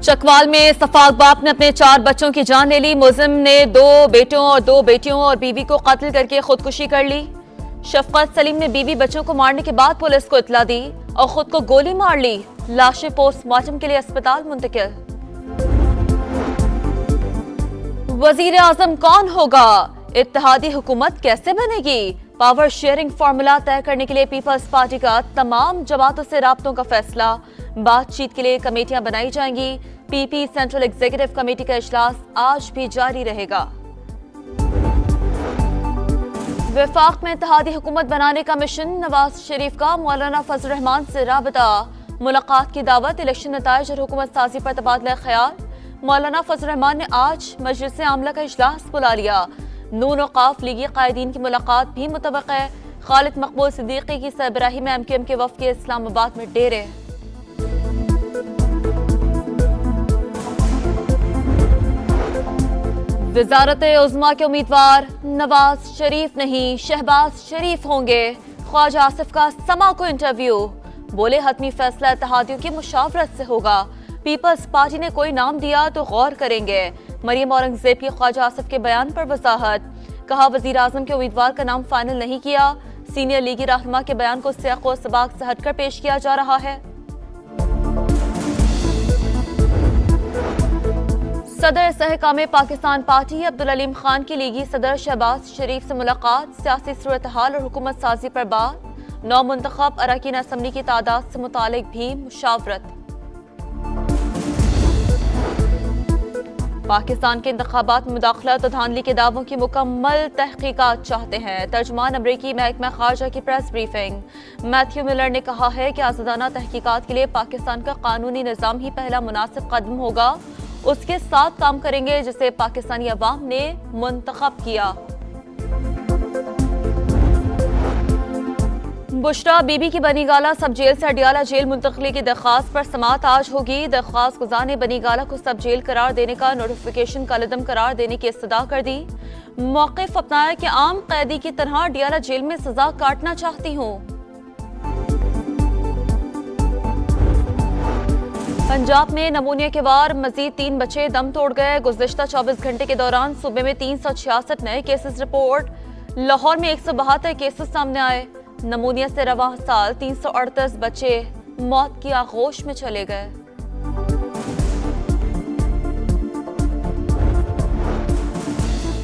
चकवाल में सफाक बाप ने अपने 4 बच्चों की जान ले ली। मुलजिम ने 2 बेटों और 2 बेटियों और बीवी को कत्ल करके खुदकुशी कर ली। शफकत सलीम ने बीवी बच्चों को मारने के बाद पुलिस को इत्तला दी और खुद को गोली मार ली। लाशें पोस्टमार्टम के लिए अस्पताल मुंतकिल। वजीर आजम कौन होगा? इत्तेहादी हुकूमत कैसे बनेगी? पावर शेयरिंग फार्मूला तय करने के लिए पीपल्स पार्टी का तमाम जमातों से राब्तों का फैसला। बातचीत के लिए कमेटियां बनाई जाएंगी। पीपी सेंट्रल एग्जीक्यूटिव कमेटी का इजलास आज भी जारी रहेगा। वफाक में इत्तेहादी हुकूमत बनाने का मिशन। नवाज शरीफ का मौलाना फजल रहमान से राबता। मुलाकात की दावत। इलेक्शन नताइज और हुकूमत साजी पर तबादला ख्याल। मौलाना फजल रहमान ने आज मजलिस आमला का इजलास बुला लिया। नून औकाफ लीगी कायदीन की मुलाकात भी मुतवक्का है। खालिद मकबूल सिद्दीकी की सरबराही में एमक्यूएम के वफद के इस्लामाबाद में डेरे। वजारत उज़्मा के उम्मीदवार नवाज शरीफ नहीं शहबाज शरीफ होंगे। ख्वाजा आसिफ का समा को इंटरव्यू। बोले हतमी फैसला इत्तेहादियों की मुशावरत से होगा। पीपल्स पार्टी ने कोई नाम दिया तो गौर करेंगे। मरियम औरंगजेब की ख्वाजा आसिफ के बयान पर वजाहत। कहा वजीर आजम के उम्मीदवार का नाम फाइनल नहीं किया। सीनियर लीगी रहनुमा के बयान को सियाक व सबाक से हटकर पेश किया जा रहा है। सदर सहकाम पाकिस्तान पार्टी अब्दुल अलीम खान की लीगी सदर शहबाज शरीफ से मुलाकात। सियासी सूरत हाल और हुकूमत साजी पर बात। नौ मुंतखब अरकान असम्बली की तादाद से मुतालिक भी मुशावरत। पाकिस्तान के इंतखाबात में मुदाखलत और धांधली के दावों की मुकम्मल तहकीकात चाहते हैं। तर्जुमान अमरीकी महकमा खारजा की प्रेस ब्रीफिंग। मैथ्यू मिलर ने कहा है कि आज़ादाना तहकीकात के लिए पाकिस्तान का कानूनी निज़ाम ही पहला मुनासिब कदम होगा। उसके साथ काम करेंगे जिसे पाकिस्तानी अवाम ने मुंतखब किया। बुशरा बीबी की बनीगाला सब जेल से अडियाला जेल मुंतकली की दरख्वास्त पर समाअत आज होगी। दरख्वास्त गुजार ने बनीगाला को सब जेल करार देने का नोटिफिकेशन कलदम करार देने की इस्तदा कर दी। मौक़िफ़ अपनाया कि आम कैदी की तरह अडियाला जेल में सजा काटना चाहती हूँ। पंजाब में नमूनिया के वार मजीद 3 बच्चे दम तोड़ गए। गुज़िश्ता 24 घंटे के दौरान सूबे में 366 नए केसेस रिपोर्ट। लाहौर में 172 केसेस सामने आए। नमूनिया से रवां साल 338 बच्चे मौत की आगोश में चले गए।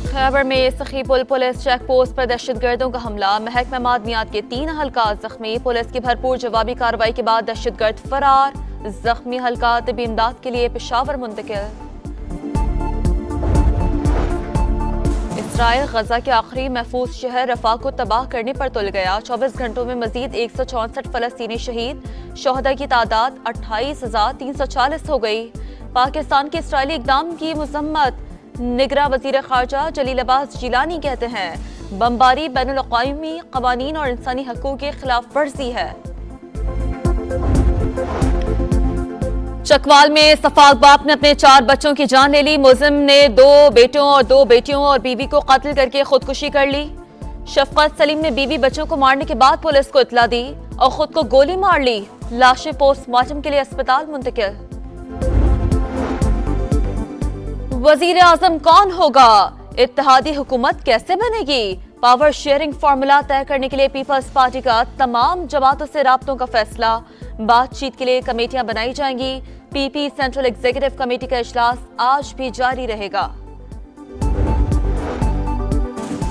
खैबर में सखीपुल पुलिस चेक पोस्ट पर दहशतगर्दों का हमला। महकमा मादनियात के 3 अहलकार जख्मी। पुलिस की भरपूर जवाबी कार्रवाई के बाद दहशतगर्द फरार। जख्मी हल्का तिबी इमदाद के लिए पेशावर मुंतकिल। इसराइल गजा के आखिरी महफूज शहर रफा को तबाह करने पर तुल गया। 24 घंटों में मजीद 164 फलस्तीनी शहीद। शोहदा की तादाद 28,340 हो गई। पाकिस्तान के इसराइली इक़दाम की मज़म्मत। निगरां वज़ीर ख़ारजा जलील अब्बास जिलानी कहते हैं बमबारी बैनुल अक़वामी क़वानीन और इंसानी हक़ूक़ की खिलाफ वर्जी है। चकवाल में सफाक बाप ने अपने 4 बच्चों की जान ले ली। मुलजिम ने 2 बेटों और 2 बेटियों और बीवी को कत्ल करके खुदकुशी कर ली। शफकत सलीम ने बीवी बच्चों को मारने के बाद पुलिस को इत्तला दी और खुद को गोली मार ली। लाशें पोस्टमार्टम के लिए अस्पताल मुंतकिल। वजीर आजम कौन होगा? इत्तेहादी हुकूमत कैसे बनेगी? पावर शेयरिंग फार्मूला तय करने के लिए पीपल्स पार्टी का तमाम जमातों से राब्तों का फैसला। बातचीत के लिए कमेटियां बनाई जाएंगी। पीपी सेंट्रल एग्जीक्यूटिव कमेटी का इजलास आज भी जारी रहेगा।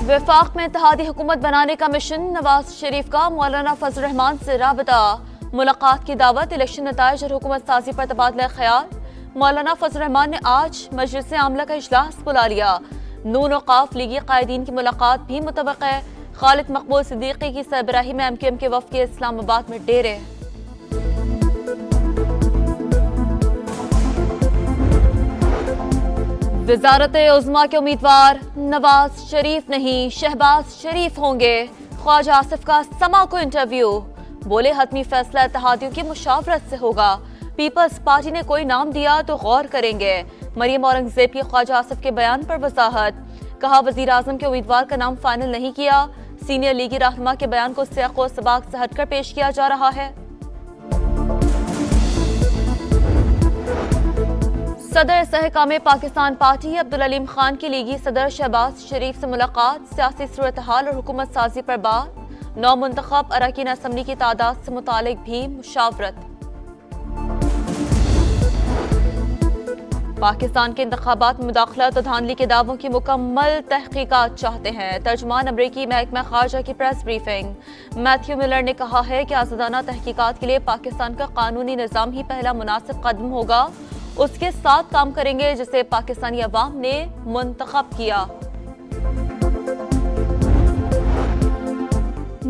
वफाक में इत्तेहादी हुकूमत बनाने का मिशन। नवाज शरीफ का मौलाना फजल रहमान से राबता। मुलाकात की दावत। इलेक्शन नताइज और हुकूमत साजी पर तबादला ख्याल। मौलाना फजल रहमान ने आज मजलिस आमला का इजलास बुला लिया। नून औकाफ लीगी कायदीन की मुलाकात भी मुतवक्का है। खालिद मकबूल सिद्दीकी की सरबराही में एमक्यूएम के वफद के इस्लामाबाद में डेरे। वजारत उज़्मा के उम्मीदवार नवाज शरीफ नहीं शहबाज शरीफ होंगे। ख्वाजा आसिफ का समा को इंटरव्यू। बोले हतमी फैसला इत्तेहादियों की मुशावरत से होगा। पीपल्स पार्टी ने कोई नाम दिया तो गौर करेंगे। मरियम औरंगजेब की ख्वाजा आसिफ के बयान पर वजाहत। कहा वजीर आजम के उम्मीदवार का नाम फाइनल नहीं किया। सीनियर लीगी रहनुमा के बयान को सियाक व सबाक से हटकर पेश किया जा रहा है। صدر استحکام پاکستان پارٹی عبدالعلیم خان کی لیگی صدر شہباز شریف سے ملاقات، سیاسی صورتحال اور حکومت سازی پر بات، نو منتخب اراکین اسمبلی کی تعداد سے متعلق بھی مشاورت۔ پاکستان کے انتخابات میں مداخلت اور دھاندلی کے دعووں کی مکمل تحقیقات چاہتے ہیں، ترجمان امریکی محکمہ خارجہ کی پریس بریفنگ۔ میتھیو ملر نے کہا ہے کہ آزادانہ تحقیقات کے لیے پاکستان کا قانونی نظام ہی پہلا مناسب قدم ہوگا، اس کے ساتھ کام کریں گے جسے پاکستانی عوام نے منتخب کیا۔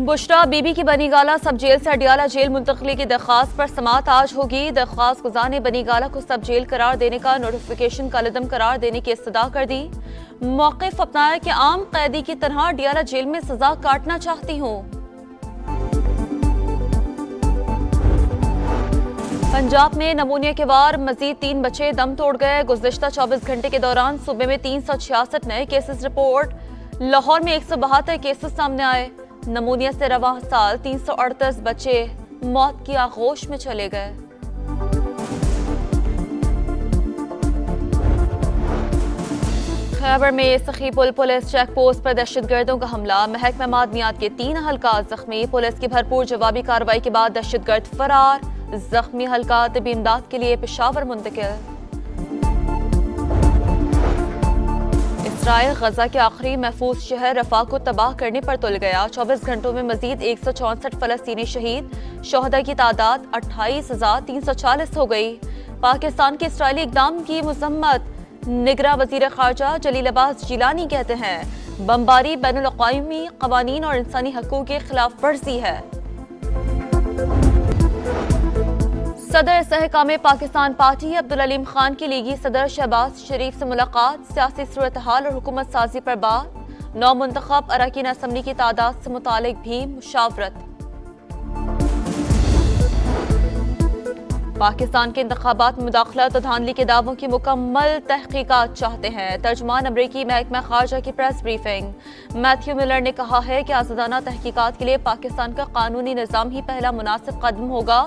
بشرا بی بی کی بنی گالہ سب جیل سے اڈیالہ جیل منتقلی کی درخواست پر سماعت آج ہوگی۔ درخواست گزار نے بنی گالہ کو سب جیل قرار دینے کا نوٹیفیکیشن کالعدم قرار دینے کی استدعا کر دی۔ موقف اپنایا کہ عام قیدی کی طرح اڈیالہ جیل میں سزا کاٹنا چاہتی ہوں۔ پنجاب میں نمونیا کے وار مزید 3 بچے دم توڑ گئے۔ گزشتہ 24 گھنٹے کے دوران صوبے میں 366 نئے کیسز رپورٹ، لاہور میں 172 کیسز سامنے آئے۔ نمونیا سے رواں سال 338 بچے موت کی آغوش میں چلے گئے۔ خیبر میں سخی پل پولیس چیک پوسٹ پر دہشت گردوں کا حملہ، محکمہ معدنیات کے 3 اہلکار زخمی، پولیس کی بھرپور جوابی کارروائی کے بعد دہشت گرد فرار، زخمی اہلکار طبی امداد کے لیے پشاور منتقل۔ اسرائیل غزہ کے آخری محفوظ شہر رفح کو تباہ کرنے پر تل گیا، 24 گھنٹوں میں مزید 164 فلسطینی شہید، شہداء کی تعداد 28,340 ہو گئی۔ پاکستان کے اسرائیلی اقدام کی مذمت، نگراں وزیر خارجہ جلیل عباس جیلانی کہتے ہیں بمباری بین الاقوامی قوانین اور انسانی حقوق کی خلاف ورزی ہے۔ صدر استحکام پاکستان پارٹی عبدالعلیم خان کی لیگی صدر شہباز شریف سے ملاقات، سیاسی صورتحال اور حکومت سازی پر بات، نو منتخب اراکین اسمبلی کی تعداد سے متعلق بھی مشاورت۔ پاکستان کے انتخابات میں مداخلت اور دھاندلی کے دعووں کی مکمل تحقیقات چاہتے ہیں، ترجمان امریکی محکمہ خارجہ کی پریس بریفنگ۔ میتھیو ملر نے کہا ہے کہ آزادانہ تحقیقات کے لیے پاکستان کا قانونی نظام ہی پہلا مناسب قدم ہوگا،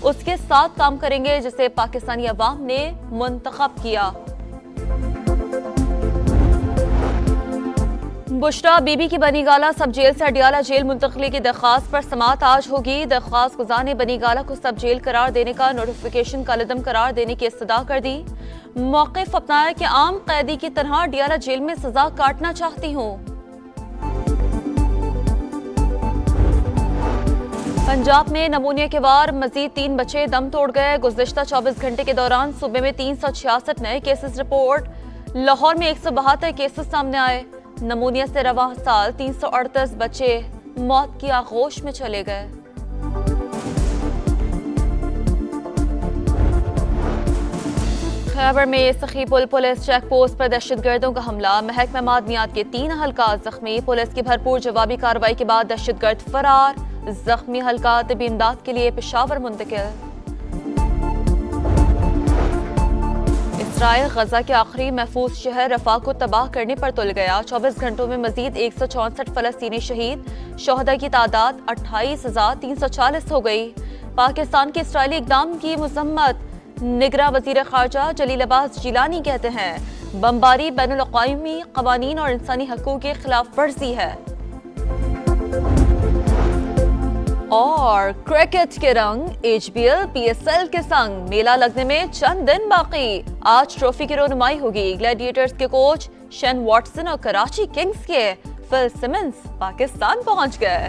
اس کے ساتھ کام کریں گے جسے پاکستانی عوام نے منتخب کیا۔ بشرا بی بی کی بنی گالہ سب جیل سے اڈیالہ جیل منتقلی کی درخواست پر سماعت آج ہوگی۔ درخواست گزار نے بنی گالہ کو سب جیل قرار دینے کا نوٹیفیکیشن کالعدم قرار دینے کی استدعا کر دی۔ موقف اپنایا کہ عام قیدی کی طرح اڈیالہ جیل میں سزا کاٹنا چاہتی ہوں۔ پنجاب میں نمونیا کے وار مزید 3 بچے دم توڑ گئے۔ گزشتہ 24 گھنٹے کے دوران صوبے میں 366 نئے کیسز رپورٹ، لاہور میں 172 کیسز سامنے آئے۔ نمونیا سے رواں سال 338 بچے موت کی آغوش میں چلے گئے۔ خیبر میں سخی پل پولیس چیک پوسٹ پر دہشت گردوں کا حملہ، محکمہ معدنیات کے 3 اہلکار زخمی، پولیس کی بھرپور جوابی کارروائی کے بعد دہشت گرد فرار، زخمی اہلکار طبی امداد کے لیے پشاور منتقل۔ اسرائیل غزہ کے آخری محفوظ شہر رفح کو تباہ کرنے پر تل گیا، 24 گھنٹوں میں مزید 164 فلسطینی شہید، شہداء کی تعداد 28,340 ہو گئی۔ پاکستان کے اسرائیلی اقدام کی مذمت، نگراں وزیر خارجہ جلیل عباس جیلانی کہتے ہیں بمباری بین الاقوامی قوانین اور انسانی حقوق کی خلاف ورزی ہے۔ اور کرکٹ کے رنگ HBL PSL کے سنگ، میلہ لگنے میں چند دن باقی، آج ٹرافی کی رونمائی ہوگی۔ گلیڈیٹرز کے کوچ شین واٹسن اور کراچی کنگز کے فل سمنز پاکستان پہنچ گئے۔